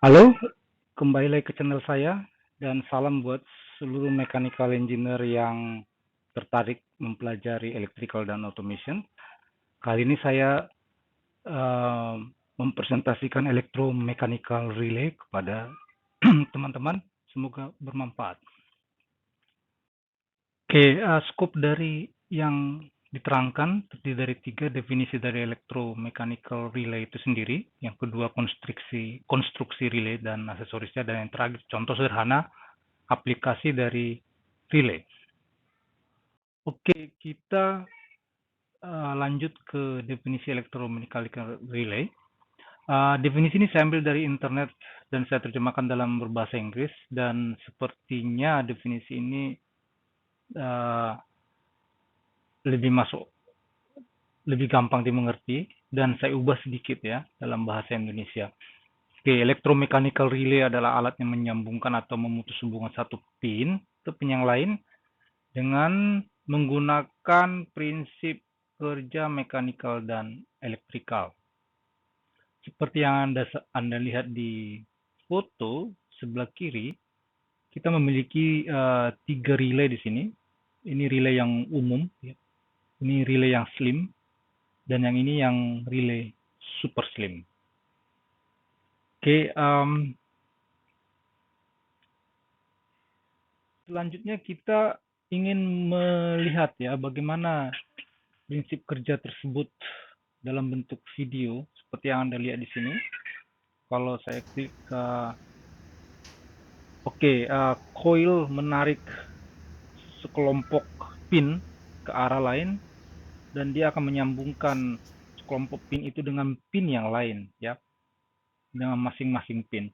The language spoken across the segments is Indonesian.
Halo, kembali lagi ke channel saya dan salam buat seluruh mechanical engineer yang tertarik mempelajari electrical dan automation. Kali ini saya eh, mempresentasikan electromechanical relay kepada teman-teman. Semoga bermanfaat. Oke, skop dari yang diterangkan terdiri dari tiga definisi dari electromechanical relay itu sendiri. Yang kedua konstruksi relay dan aksesorisnya, dan yang terakhir contoh sederhana aplikasi dari relay. Oke, kita lanjut ke definisi electromechanical relay. Definisi ini saya ambil dari internet dan saya terjemahkan dalam berbahasa Inggris, dan sepertinya definisi ini uh, lebih masuk, lebih gampang dimengerti, dan saya ubah sedikit ya dalam bahasa Indonesia. Oke, electromechanical relay adalah alat yang menyambungkan atau memutus hubungan satu pin ke pin yang lain dengan menggunakan prinsip kerja mekanikal dan elektrikal. Seperti yang Anda lihat di foto sebelah kiri, kita memiliki tiga relay di sini. Ini relay yang umum, ya. Ini relay yang slim, dan yang ini yang relay super slim. Oke, selanjutnya kita ingin melihat ya bagaimana prinsip kerja tersebut dalam bentuk video seperti yang Anda lihat di sini. Kalau saya klik coil menarik sekelompok pin ke arah lain, dan dia akan menyambungkan sekelompok pin itu dengan pin yang lain ya, dengan masing-masing pin.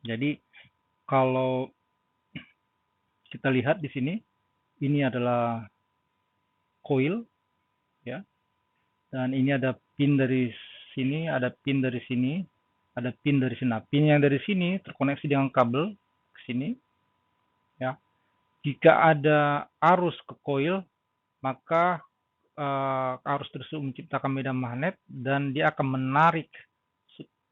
Jadi kalau kita lihat di sini, ini adalah coil ya, dan ini ada pin dari sini, ada pin dari sini, ada pin dari sini. Nah, pin yang dari sini terkoneksi dengan kabel ke sini ya. Jika ada arus ke coil, maka arus tersebut menciptakan medan magnet dan dia akan menarik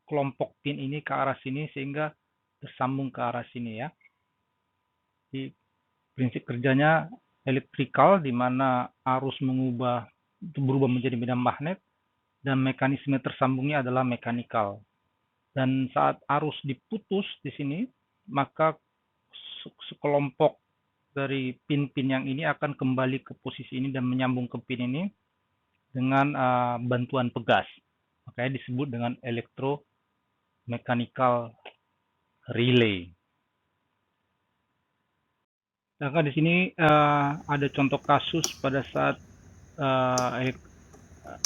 kelompok pin ini ke arah sini sehingga tersambung ke arah sini ya. Di prinsip kerjanya elektrikal, di mana arus berubah menjadi medan magnet, dan mekanisme tersambungnya adalah mekanikal. Dan saat arus diputus di sini, maka sekelompok dari pin-pin yang ini akan kembali ke posisi ini dan menyambung ke pin ini dengan bantuan pegas. Makanya disebut dengan electromechanical relay. Sedangkan di sini ada contoh kasus pada saat uh,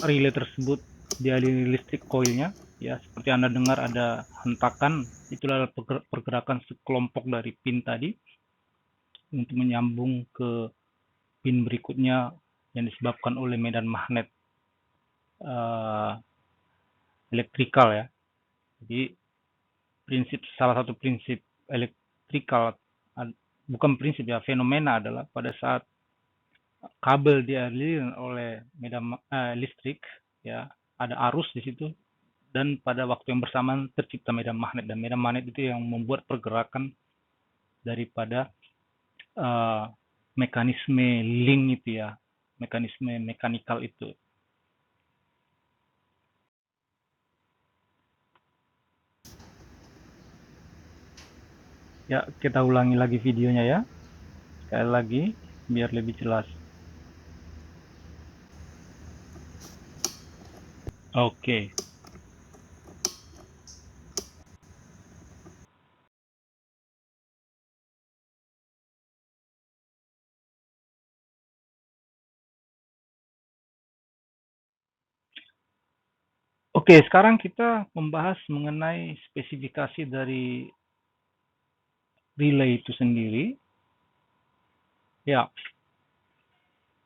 relay tersebut dialiri listrik koilnya, ya seperti Anda dengar ada hentakan, itulah pergerakan sekelompok dari pin tadi untuk menyambung ke pin berikutnya yang disebabkan oleh medan magnet uh, elektrikal ya. Jadi salah satu prinsip elektrikal, bukan prinsip ya, fenomena adalah pada saat kabel dialiri oleh medan listrik ya, ada arus di situ, dan pada waktu yang bersamaan tercipta medan magnet, dan medan magnet itu yang membuat pergerakan daripada uh, mekanisme link itu ya, mekanisme mekanikal itu. Ya, kita ulangi lagi videonya ya, sekali lagi biar lebih jelas. Oke. Oke, sekarang kita membahas mengenai spesifikasi dari relay itu sendiri. Ya,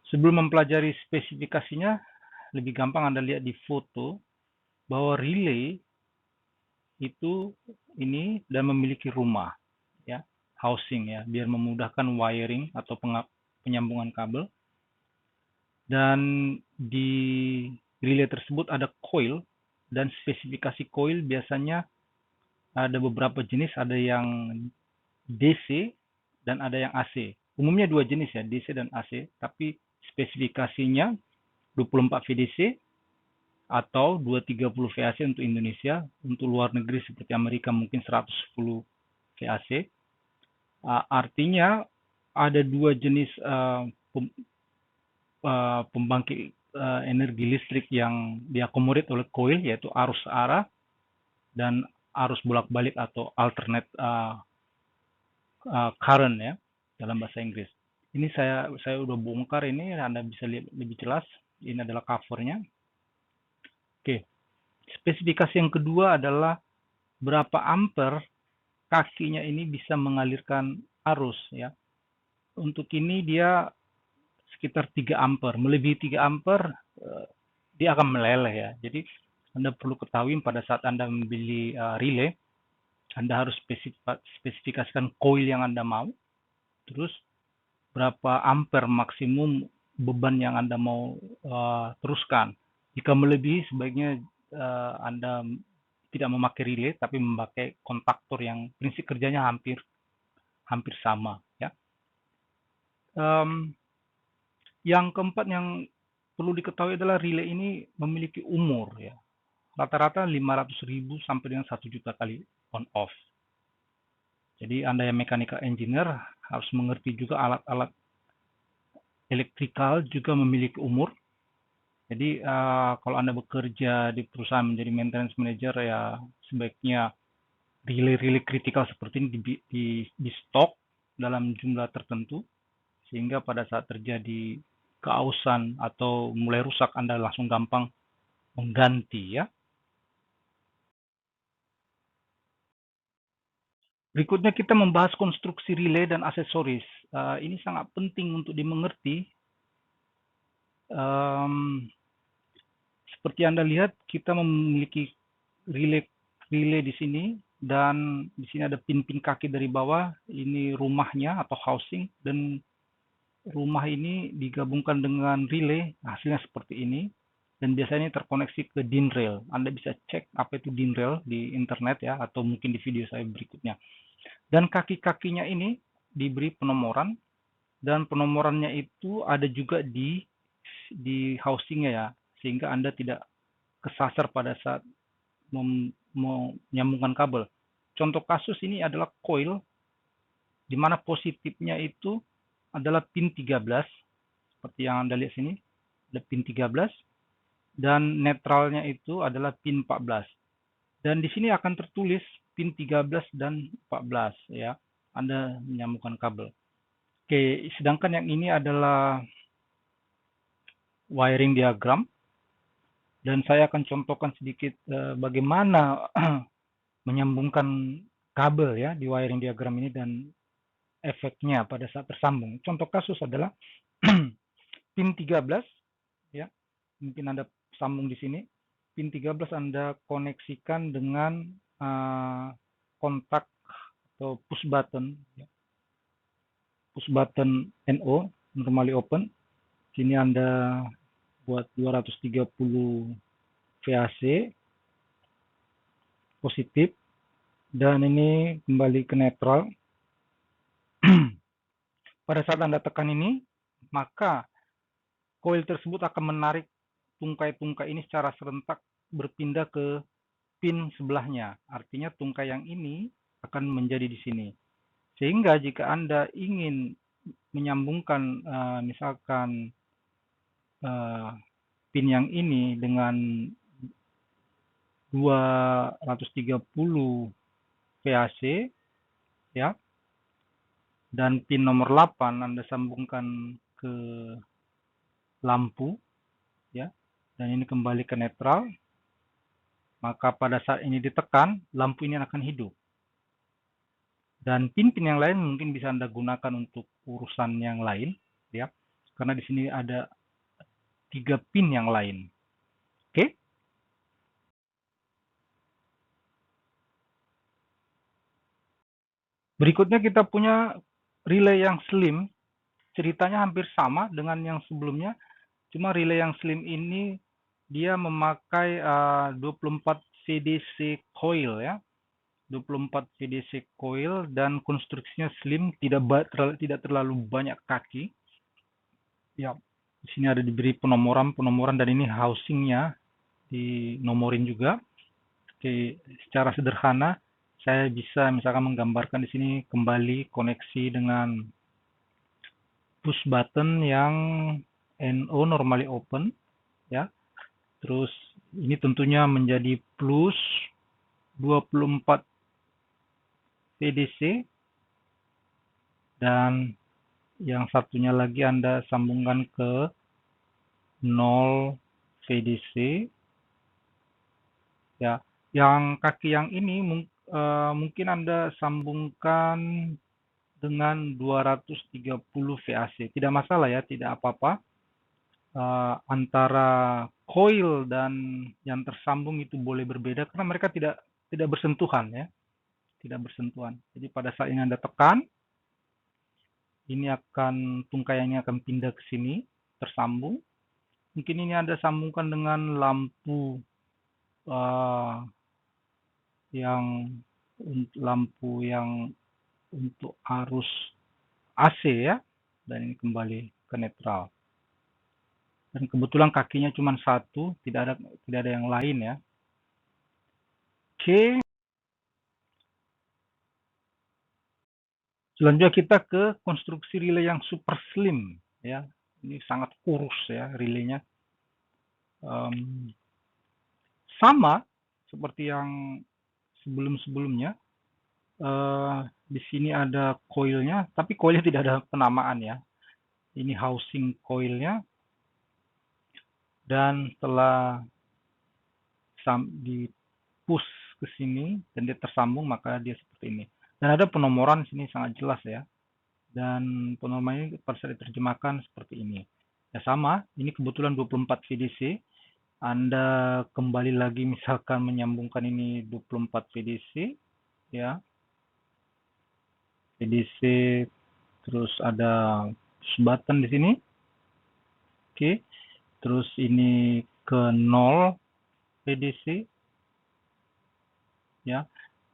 sebelum mempelajari spesifikasinya, lebih gampang Anda lihat di foto bahwa relay itu ini dan memiliki rumah ya, housing ya, biar memudahkan wiring atau penyambungan kabel. Dan di relay tersebut ada coil, dan spesifikasi coil biasanya ada beberapa jenis, ada yang DC dan ada yang AC. Umumnya dua jenis ya, DC dan AC, tapi spesifikasinya 24 VDC atau 230 VAC untuk Indonesia. Untuk luar negeri seperti Amerika mungkin 110 VAC. Artinya ada dua jenis pembangkit energi listrik yang diakomodir oleh coil, yaitu arus searah dan arus bolak-balik atau alternate current ya dalam bahasa Inggris. Ini saya udah bongkar ini, Anda bisa lihat lebih jelas. Ini adalah covernya. Oke, spesifikasi yang kedua adalah berapa ampere kakinya ini bisa mengalirkan arus ya. Untuk ini dia sekitar 3 ampere, melebihi 3 ampere dia akan meleleh ya. Jadi Anda perlu ketahui pada saat Anda membeli relay, Anda harus spesifikasikan coil yang Anda mau, terus berapa ampere maksimum beban yang Anda mau teruskan. Jika melebihi, sebaiknya Anda tidak memakai relay, tapi memakai kontaktor yang prinsip kerjanya hampir sama. Ya. Yang keempat yang perlu diketahui adalah relay ini memiliki umur ya. Rata-rata 500.000 sampai dengan 1 juta kali on off. Jadi Anda yang mechanical engineer harus mengerti juga alat-alat elektrikal juga memiliki umur. Jadi kalau Anda bekerja di perusahaan menjadi maintenance manager ya sebaiknya relay-relay kritikal seperti ini di stok dalam jumlah tertentu sehingga pada saat terjadi keausan atau mulai rusak Anda langsung gampang mengganti ya. Berikutnya kita membahas konstruksi relay dan aksesoris. Ini sangat penting untuk dimengerti. Seperti Anda lihat, kita memiliki relay di sini dan di sini ada pin-pin kaki dari bawah. Ini rumahnya atau housing dan rumah ini digabungkan dengan relay. Hasilnya seperti ini. Dan biasanya terkoneksi ke DIN rail. Anda bisa cek apa itu DIN rail di internet ya atau mungkin di video saya berikutnya. Dan kaki-kakinya ini diberi penomoran dan penomorannya itu ada juga di housingnya ya sehingga Anda tidak kesasar pada saat menyambungkan kabel. Contoh kasus ini adalah coil di mana positifnya itu adalah pin 13 seperti yang Anda lihat sini, ada pin 13 dan netralnya itu adalah pin 14. Dan di sini akan tertulis pin 13 dan 14 ya. Anda menyambungkan kabel. Oke, sedangkan yang ini adalah wiring diagram dan saya akan contohkan sedikit bagaimana menyambungkan kabel ya di wiring diagram ini dan efeknya pada saat tersambung. Contoh kasus adalah pin 13 ya. Mungkin Anda sambung di sini. Pin 13 Anda koneksikan dengan kontak atau push button ya. Push button NO normally open. Sini Anda buat 230 VAC positif dan ini kembali ke netral. Pada saat Anda tekan ini, maka coil tersebut akan menarik tungkai-tungkai ini secara serentak berpindah ke pin sebelahnya. Artinya tungkai yang ini akan menjadi di sini. Sehingga jika Anda ingin menyambungkan misalkan pin yang ini dengan 230 VAC ya dan pin nomor 8 Anda sambungkan ke lampu ya dan ini kembali ke netral, maka pada saat ini ditekan lampu ini akan hidup. Dan pin-pin yang lain mungkin bisa Anda gunakan untuk urusan yang lain ya. Karena di sini ada 3 pin yang lain. Oke? Berikutnya kita punya relay yang slim. Ceritanya hampir sama dengan yang sebelumnya. Cuma relay yang slim ini dia memakai 24 VDC coil ya. 24 VDC coil dan konstruksinya slim, tidak terlalu banyak kaki. Ya, di sini ada diberi penomoran dan ini housingnya dinomorin juga. Oke, secara sederhana saya bisa misalkan menggambarkan di sini kembali koneksi dengan push button yang NO normally open ya. Terus ini tentunya menjadi plus 24 VDC dan yang satunya lagi Anda sambungkan ke 0 VDC ya. Yang kaki yang ini mungkin Anda sambungkan dengan 230 VAC. Tidak masalah ya, tidak apa-apa. Antara coil dan yang tersambung itu boleh berbeda karena mereka tidak bersentuhan ya, tidak bersentuhan. Jadi pada saat ini Anda tekan, ini tungkaiannya akan pindah ke sini, tersambung. Mungkin ini Anda sambungkan dengan lampu yang untuk arus AC ya, dan ini kembali ke netral. Dan kebetulan kakinya cuma satu, tidak ada yang lain ya. Oke. Selanjutnya kita ke konstruksi relay yang super slim ya. Ini sangat kurus ya relaynya. Sama seperti yang sebelum-sebelumnya. Di sini ada coilnya, tapi coilnya tidak ada penamaan ya. Ini housing coilnya. Dan setelah di push ke sini dan dia tersambung, maka dia seperti ini. Dan ada penomoran di sini sangat jelas ya. Dan penomoran ini pada saat diterjemahkan seperti ini. Ya sama, ini kebetulan 24 VDC. Anda kembali lagi misalkan menyambungkan ini 24 VDC ya. VDC terus ada push button di sini. Oke. Terus ini ke 0 VDC ya.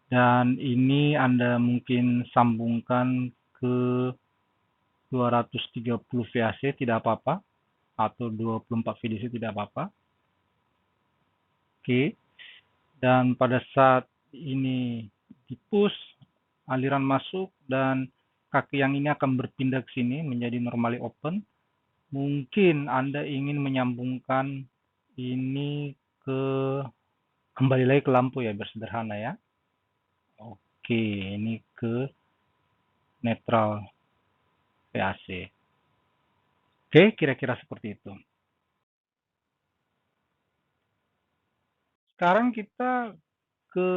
Dan ini Anda mungkin sambungkan ke 230 VAC tidak apa-apa atau 24 VDC tidak apa-apa. Oke. Dan pada saat ini di push, aliran masuk dan kaki yang ini akan berpindah ke sini menjadi normally open. Mungkin Anda ingin menyambungkan ini kembali lagi ke lampu ya, bersederhana ya. Oke, ini ke netral VAC. Oke, kira-kira seperti itu. Sekarang kita ke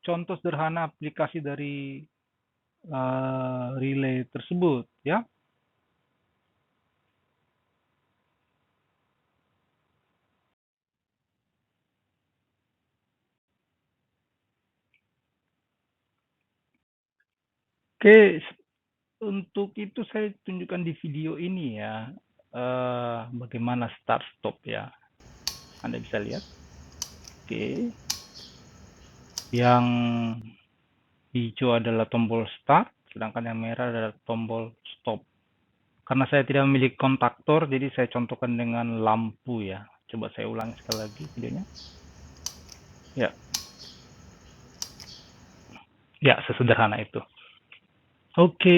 contoh sederhana aplikasi dari relay tersebut ya. Oke, untuk itu saya tunjukkan di video ini ya, bagaimana start stop ya. Anda bisa lihat. Oke. Yang hijau adalah tombol start, sedangkan yang merah adalah tombol stop. Karena saya tidak memiliki kontaktor, jadi saya contohkan dengan lampu ya. Coba saya ulangi sekali lagi videonya. Ya. Ya, sesederhana itu. Oke.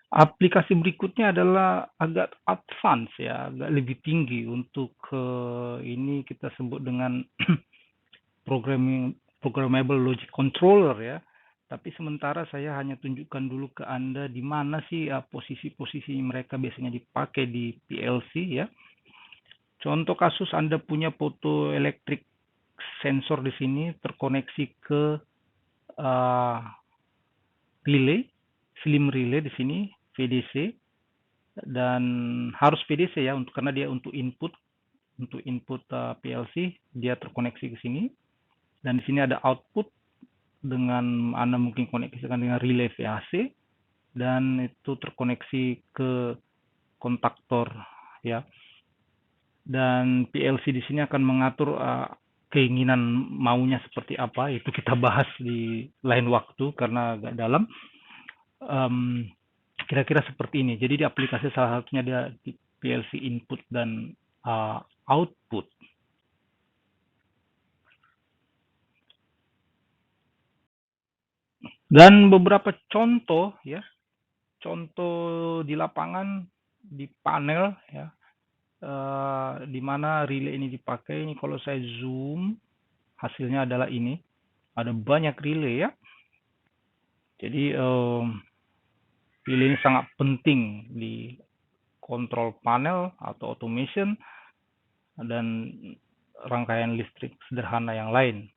Aplikasi berikutnya adalah agak advance ya, agak lebih tinggi untuk ini kita sebut dengan programmable logic controller ya. Tapi sementara saya hanya tunjukkan dulu ke Anda di mana sih posisi-posisi mereka biasanya dipakai di PLC ya. Contoh kasus Anda punya photoelectric sensor di sini terkoneksi ke relay, slim relay di sini VDC dan harus VDC ya karena dia untuk input PLC dia terkoneksi ke sini dan di sini ada output dengan Anda mungkin koneksikan dengan relay VAC dan itu terkoneksi ke kontaktor ya. Dan PLC di sini akan mengatur keinginan maunya seperti apa, itu kita bahas di lain waktu karena agak dalam. Em, Kira-kira seperti ini. Jadi di aplikasi salah satunya ada di PLC input dan output. Dan beberapa contoh ya, contoh di lapangan di panel ya, di mana relay ini dipakai. Ini kalau saya zoom, hasilnya adalah ini. Ada banyak relay ya. Jadi relay ini sangat penting di kontrol panel atau automation dan rangkaian listrik sederhana yang lain.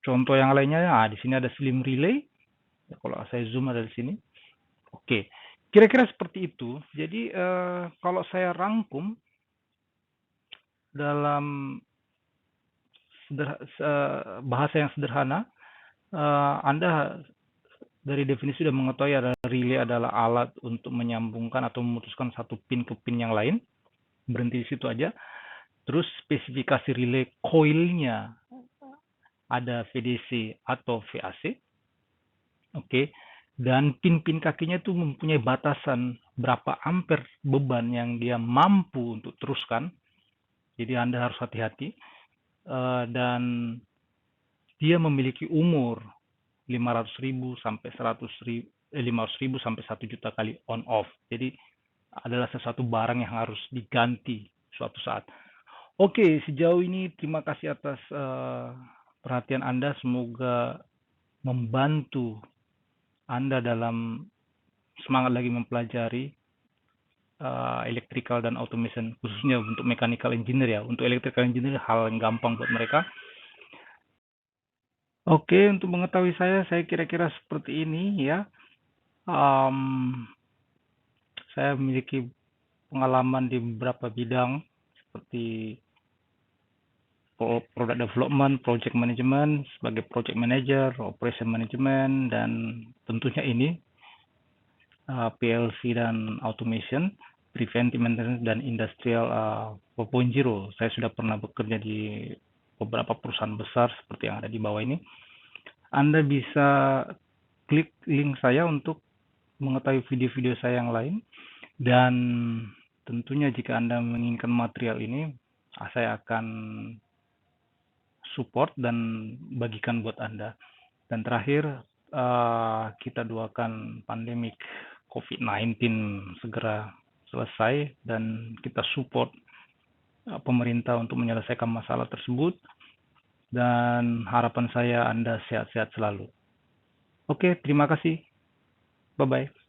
Contoh yang lainnya, nah, di sini ada slim relay. Ya, kalau saya zoom ada di sini. Oke, kira-kira seperti itu. Jadi kalau saya rangkum dalam bahasa yang sederhana, Anda dari definisi sudah mengetahui ada relay adalah alat untuk menyambungkan atau memutuskan satu pin ke pin yang lain. Berhenti di situ aja. Terus spesifikasi relay coilnya ada VDC atau VAC. Oke. Dan pin-pin kakinya itu mempunyai batasan berapa ampere beban yang dia mampu untuk teruskan. Jadi Anda harus hati-hati. Dan dia memiliki umur 500.000 sampai 100.000, 500.000 sampai 1 juta kali on off. Jadi adalah sesuatu barang yang harus diganti suatu saat. Oke, sejauh ini terima kasih atas perhatian Anda. Semoga membantu Anda dalam semangat lagi mempelajari electrical dan automation, khususnya untuk mechanical engineer ya. Untuk electrical engineer hal yang gampang buat mereka. Oke, untuk mengetahui saya kira-kira seperti ini ya. Saya memiliki pengalaman di beberapa bidang seperti product development, project management, sebagai project manager, operation management, dan tentunya ini PLC dan automation, preventive maintenance, dan industrial 4.0. Saya sudah pernah bekerja di beberapa perusahaan besar seperti yang ada di bawah ini. Anda bisa klik link saya untuk mengetahui video-video saya yang lain. Dan tentunya jika Anda menginginkan material ini, saya akan support dan bagikan buat Anda. Dan terakhir, kita doakan pandemik COVID-19 segera selesai dan kita support pemerintah untuk menyelesaikan masalah tersebut. Dan harapan saya Anda sehat-sehat selalu. Oke, terima kasih. Bye-bye.